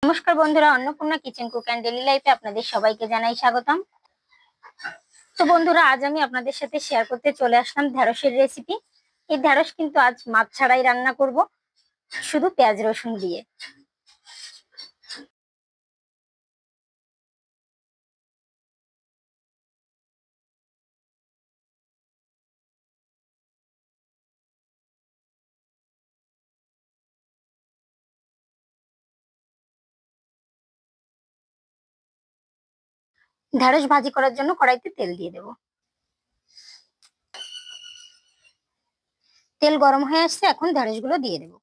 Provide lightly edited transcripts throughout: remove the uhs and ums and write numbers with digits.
নমস্কার বন্ধুরা, Annapurna kitchen cook and daily লাইফে আপনাদের সবাইকে জানাই স্বাগতম। তো বন্ধুরা, আজ আমি আপনাদের সাথে শেয়ার করতে চলে আসলাম ঢেঁড়সের রেসিপি। এই ঢেঁড়স কিন্তু আজ মাছ ছাড়াই রান্না করব, শুধু পেঁয়াজ রসুন দিয়ে। ঢেঁড়স ভাজি করার জন্য কড়াইতে তেল দিয়ে দেব। তেল গরম হয়ে আসছে, এখন ঢেঁড়স গুলো দিয়ে দেব।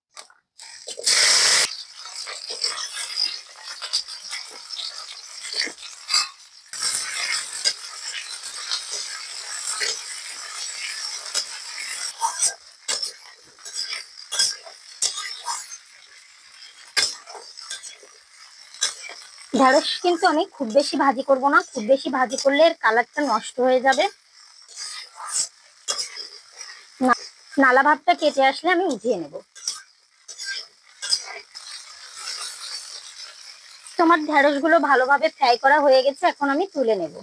ঢেঁড়স কিন্তু আমি খুব বেশি ভাজি করব না, খুব বেশি ভাজি করলে এর কালারটা নষ্ট হয়ে যাবে। নালা ভাবটা কেটে আসলে আমি উঠিয়ে নেব। তোমার ঢেঁড়স গুলো ভালোভাবে ফ্রাই করা হয়ে গেছে, এখন আমি তুলে নেব।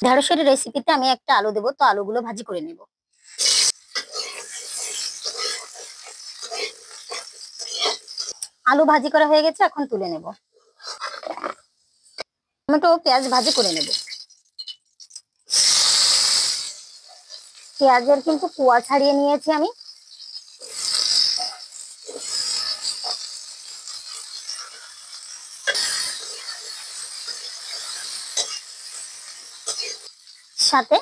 ঢেঁড়সের রেসিপিতে আমি একটা আলু দেবো, তো আলুগুলো ভাজি করে নেব। আলু ভাজি করা হয়ে গেছে, এখন তুলে নেব। টমেটো পেঁয়াজ ভাজি করে নেব। পেঁয়াজের কিন্তু কুয়া ছাড়িয়ে নিয়েছি আমি। সাথে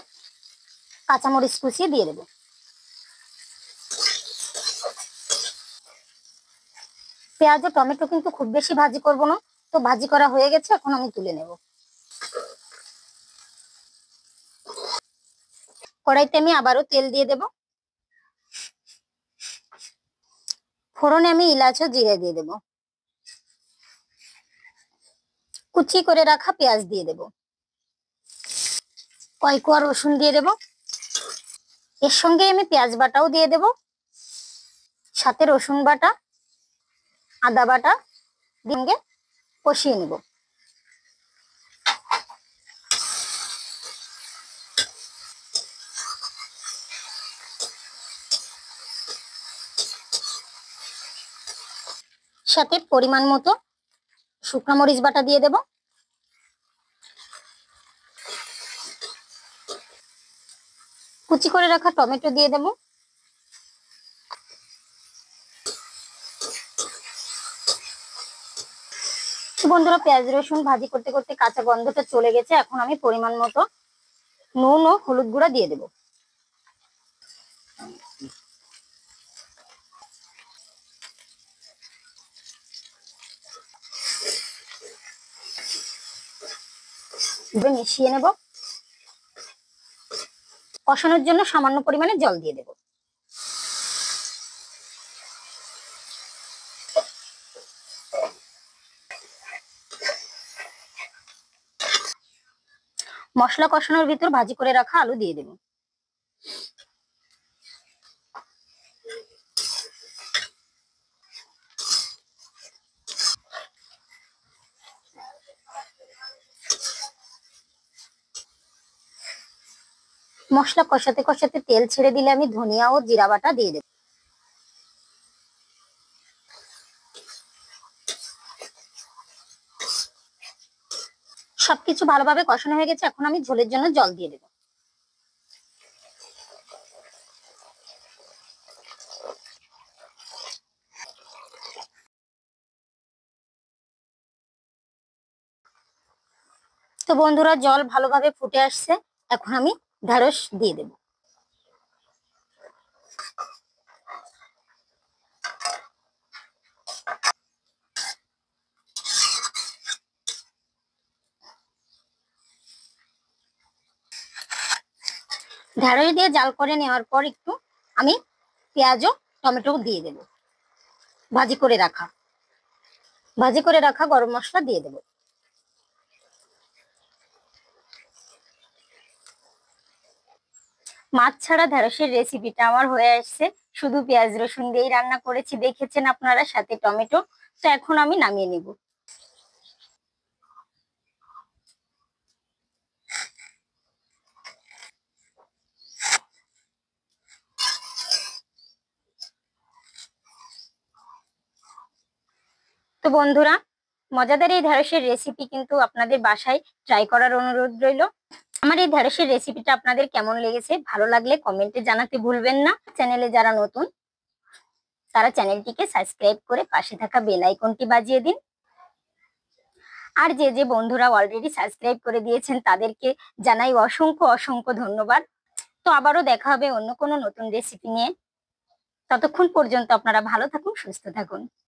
কাঁচামরিচ কুচিয়ে দিয়ে দেবো। পেঁয়াজ ও টমেটো কিন্তু খুব বেশি ভাজি করব না, তো ভাজি করা হয়ে গেছে, এখন আমি তুলে নেব। কড়াইতে আমি আবারও তেল দিয়ে দেব। ফোড়নে আমি এলাচ ও জিরে দিয়ে দেব। কুচি করে রাখা পেঁয়াজ দিয়ে দেব। কয় কোয়া রসুন দিয়ে দেব। এর সঙ্গে আমি পেঁয়াজ বাটাও দিয়ে দেব, সাথে রসুন বাটা, আদা বাটা দিয়ে কষিয়ে নেব। সাথে পরিমাণ মতো শুকনো মরিচ বাটা দিয়ে দেব। কুচি করে রাখা টমেটো দিয়ে দেব। বন্ধুরা, পেঁয়াজ রসুন ভাজি করতে করতে কাঁচা গন্ধটা চলে গেছে, এখন আমি পরিমাণ মতো নুন ও হলুদ গুঁড়া দিয়ে দেব। মিশিয়ে নেব। কষানোর জন্য সামান্য পরিমাণে জল দিয়ে দেব। মশলা কষানোর ভিতর ভাজি করে রাখা আলু দিয়ে দেব। মশলা কষাতে কষাতে তেল ছেড়ে দিলে আমি ধনিয়া ও জিরা বাটা দিয়ে দেব। সবকিছু ভালোভাবে কষানো হয়ে গেছে, এখন আমি ঝোলের জন্য জল দিয়ে দেব। তো বন্ধুরা, জল ভালোভাবে ফুটে আসছে, এখন আমি ঢেঁড়স দিয়ে দেব। ঢেঁড়স দিয়ে জাল করে নেওয়ার পর একটু আমি পেঁয়াজ ও টমেটো দিয়ে দেব। ভাজি করে রাখা গরম মশলা দিয়ে দেব। মাছ ছাড়া ঢেঁড়সের রেসিপিটা আমার হয়ে আসছে। শুধু পেঁয়াজ রসুন দিয়েই রান্না করেছি, দেখেছেন আপনারা, সাথে টমেটো। তো এখন আমি নামিয়ে নিব। তো বন্ধুরা, মজাদার এই ঢেঁড়সের রেসিপি কিন্তু আপনাদের বাসায় ট্রাই করার অনুরোধ রইল। আমার এই ঢেঁড়সের রেসিপিটা আপনাদের কেমন লেগেছে, ভালো লাগলে কমেন্টে জানাতে ভুলবেন না। চ্যানেলে যারা নতুন তারা চ্যানেলটিকে সাবস্ক্রাইব করে পাশে থাকা বেল আইকনটি বাজিয়ে দিন। আর যে যে বন্ধুরা অলরেডি সাবস্ক্রাইব করে দিয়েছেন তাদেরকে জানাই অসংখ্য অসংখ্য ধন্যবাদ। তো আবারও দেখা হবে অন্য কোনো নতুন রেসিপি নিয়ে। ততক্ষণ পর্যন্ত আপনারা ভালো থাকুন, সুস্থ থাকুন।